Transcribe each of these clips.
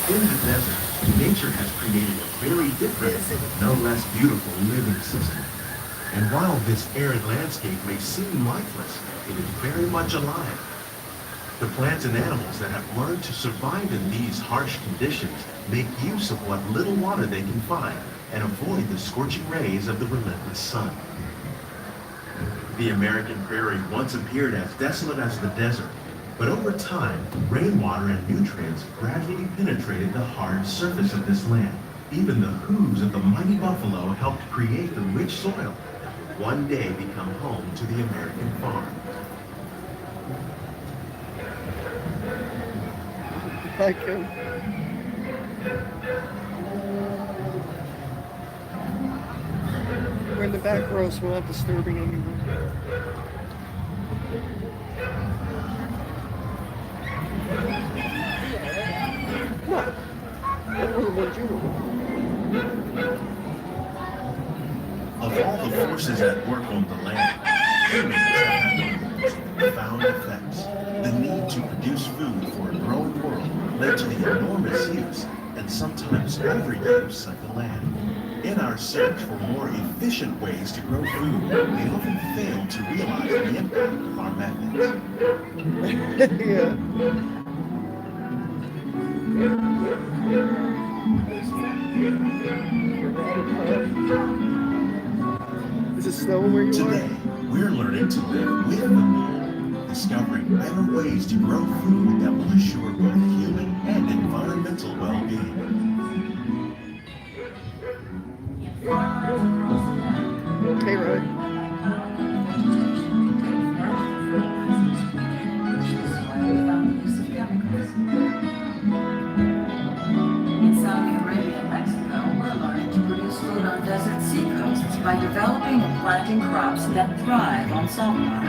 In the desert, nature has created a very different, no less beautiful living system. And while this arid landscape may seem lifeless, it is very much alive. The plants and animals that have learned to survive in these harsh conditions make use of what little water they can find and avoid the scorching rays of the relentless sun. The American prairie once appeared as desolate as the desert, but over time, rainwater and nutrients gradually penetrated the hard surface of this land. Even the hooves of the mighty buffalo helped create the rich soil that would one day become home to the American farm. Like him. We're in the back row, so we're not disturbing anyone. What? I really want you Of all the forces at work on the land, humans have had one of the most profound effects. The need to produce food for a growing world led to the enormous use and sometimes overuse of the land. In our search for more efficient ways to grow food, we often fail to realize the impact of our methods. Yeah. Is it snowing where you Today, are? we're learning to live with the land, discovering better ways to grow food that will assure both human and environmental well-being. Hey, Roy. In Saudi Arabia and Mexico, we're learning to produce food on desert seacoasts by developing and planting crops that thrive on salt water.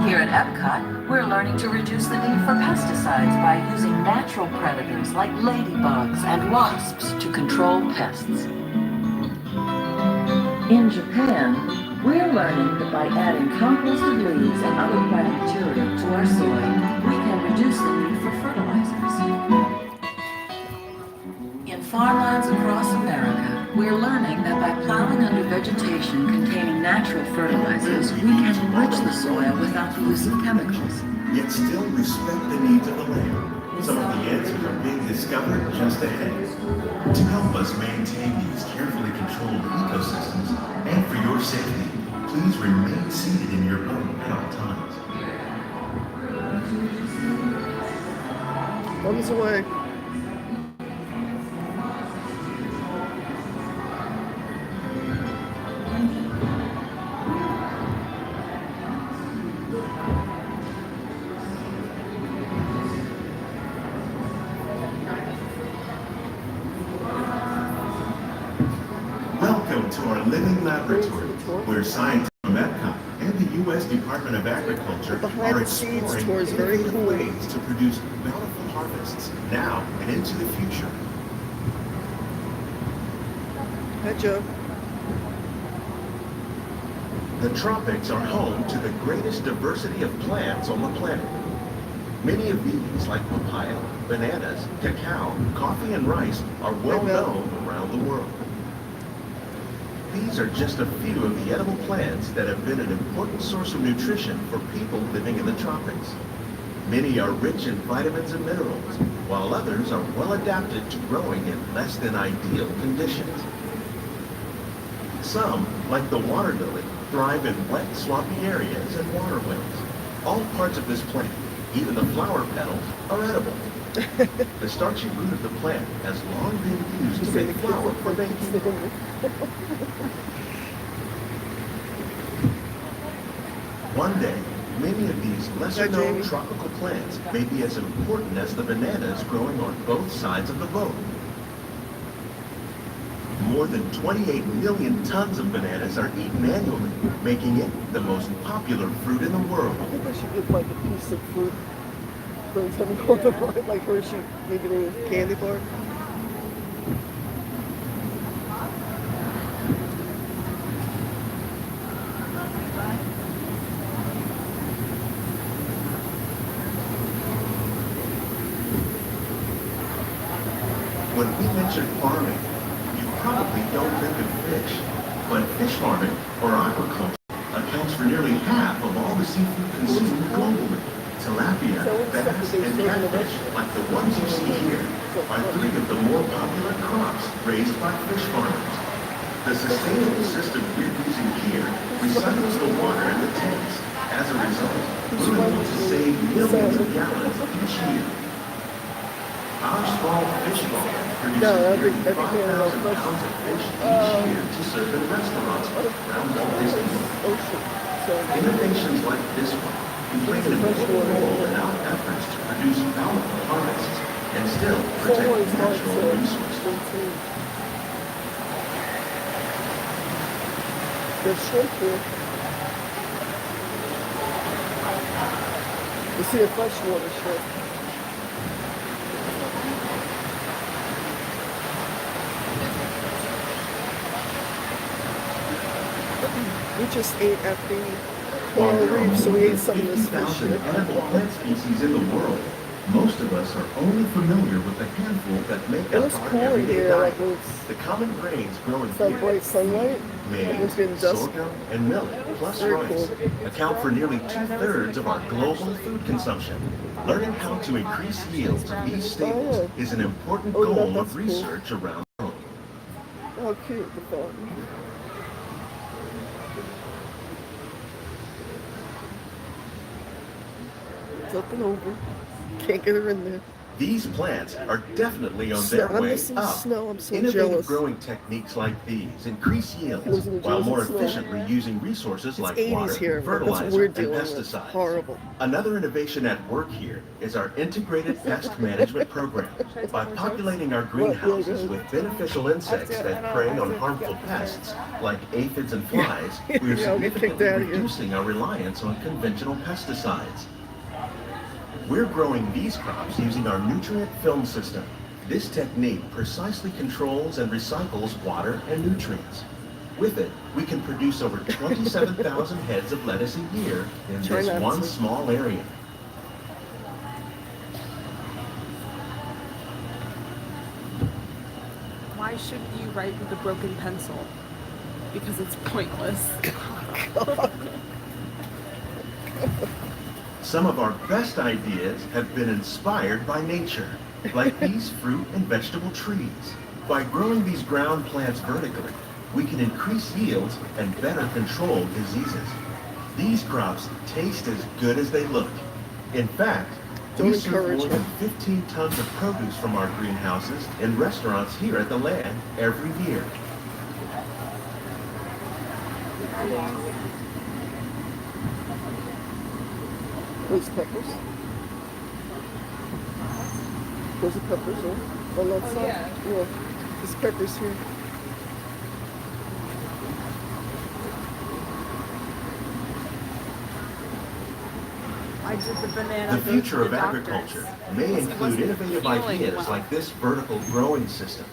Here at Epcot, we're learning to reduce the need for pesticides by using natural predators like ladybugs and wasps to control pests. In Japan, we're learning that by adding composted leaves and other plant material to our soil, we can reduce the need for fertilizers. In farmlands across America, we're learning that by plowing under vegetation containing natural fertilizers, we can enrich the soil without the use of chemicals. Yet still respect the needs of the land. Some of the answers are being discovered just ahead. To help us maintain these carefully controlled ecosystems, and for your safety, please remain seated in your boat at all times. Thumbs away. Welcome to our living laboratory, where scientists from Epcot and the U.S. Department of Agriculture Behind are the scenes exploring tour is very innovative cool. ways to produce bountiful harvests now and into the future. Hi, Joe. The tropics are home to the greatest diversity of plants on the planet. Many of these, like papaya, bananas, cacao, coffee, and rice, are well known around the world. These are just a few of the edible plants that have been an important source of nutrition for people living in the tropics. Many are rich in vitamins and minerals, while others are well adapted to growing in less than ideal conditions. Some, like the water lily, thrive in wet, swampy areas and waterways. All parts of this plant, even the flower petals, are edible. The starchy root of the plant has long been used to make flour for baking. One day, many of these lesser-known tropical plants may be as important as the bananas growing on both sides of the boat. More than 28 million tons of bananas are eaten annually, making it the most popular fruit in the world. I think I should get like a piece of fruit. Bring something on the board, like Hershey, maybe a little candy bar. When we mention farming, you probably don't think of fish, but fish farming, or aquaculture, accounts for nearly half of all the seafood consumed globally. Tilapia, bass, and catfish, like the ones you see here, are three of the more popular crops raised by fish farmers. The sustainable system we're using here recycles the water in the tanks. As a result, we're able to save millions of gallons each year. Our small fish farm produces nearly 5,000 pounds of fish each year to serve in restaurants around Walt Disney World. Innovations like this one can play an important role in our efforts to produce bountiful harvests and still protect natural resources. There's shrimp here. You see a freshwater shrimp. We just ate at the coral reef, so we ate some of this fish here. Edible plant species in the world. Most of us are only familiar with the handful that make It was up our cool in everyday here, diet. like it's The common grains growing that here, bright sunlight. It was maize, getting dusk. sorghum, and millet, plus Very rice, cool. account for nearly 2/3 of our global food consumption. Learning how to increase yields of these staples is an important Oh, goal that's of cool. research around the world. How cute the fountain. It's up and over. Can't get her in there. These plants are definitely on Snow- their I'm way missing up. snow. I'm so Innovative jealous. growing techniques like these increase yields Losing the while jealous more of snow. efficiently using resources It's like 80s water, here. That's what fertilizer, we're and dealing with. pesticides. Horrible. Another innovation at work here is our integrated pest management program. By populating our greenhouses with beneficial insects that prey on harmful pests like aphids and flies, we are Yeah, I'll get kicked significantly out of here. reducing our reliance on conventional pesticides. We're growing these crops using our nutrient film system. This technique precisely controls and recycles water and nutrients. With it, we can produce over 27,000 heads of lettuce a year in Try this not one to. small area. Why shouldn't you write with a broken pencil? Because it's pointless. Some of our best ideas have been inspired by nature, like these fruit and vegetable trees. By growing these ground plants vertically, we can increase yields and better control diseases. These crops taste as good as they look. In fact, we Don't serve encourage more than them. 15 tons of produce from our greenhouses in restaurants here at the land every year. Those peppers. Those are peppers, huh? On that side? Yeah. There's peppers here. I did the banana. The go to future the of doctors. agriculture may Because he include wasn't innovative feeling ideas well. like this vertical growing system.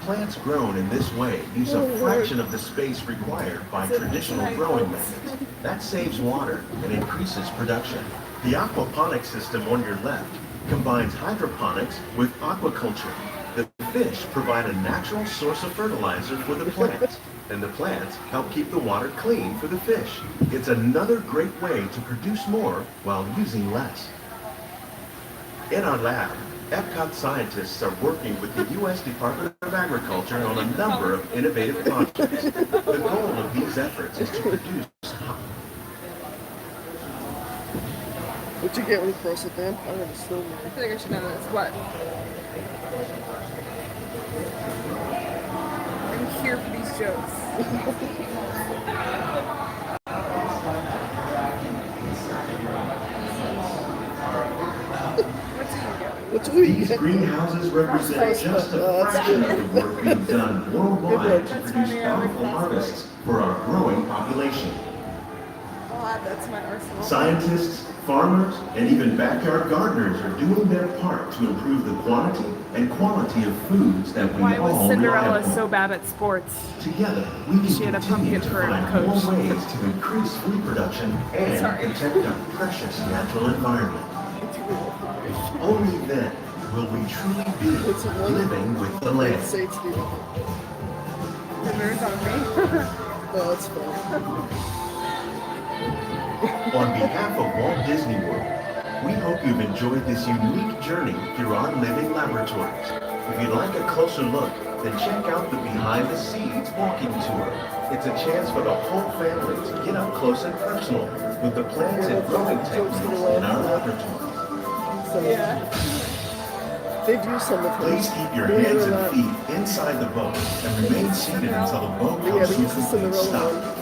Plants grown in this way use Oh, a Lord. fraction of the space required by traditional growing methods. That saves water and increases production. The aquaponics system on your left combines hydroponics with aquaculture. The fish provide a natural source of fertilizer for the plants, and the plants help keep the water clean for the fish. It's another great way to produce more while using less. In our lab, Epcot scientists are working with the U.S. Department of Agriculture on a number of innovative projects. The goal of these efforts is to produce What'd you get when you cross it down? I would have still. I feel like I should know this. What? I'm here for these jokes. What do we These get? greenhouses represent just a fraction of the work being done worldwide to produce bountiful harvests for our growing population. I'll add that to my arsenal. Scientists, farmers, and even backyard gardeners are doing their part to improve the quantity and quality of foods that we Why was all rely Cinderella upon. so bad at sports? Together, we can She had a continue pumpkin to for a find coach. more ways to increase food production and Sorry. protect our precious natural environment. Only then will we truly be What's it like? living with the land. Say it to me. The mirror's on me. No, that's fine. On behalf of Walt Disney World, we hope you've enjoyed this unique journey through our living laboratories. If you'd like a closer look, then check out the Behind the Scenes walking tour. It's a chance for the whole family to get up close and personal with the plants and growing techniques in our laboratories. So, they've used some of Please keep your hands and feet inside the boat and remain seated until the boat Yeah, comes they to a use the complete Cinderella stop. one.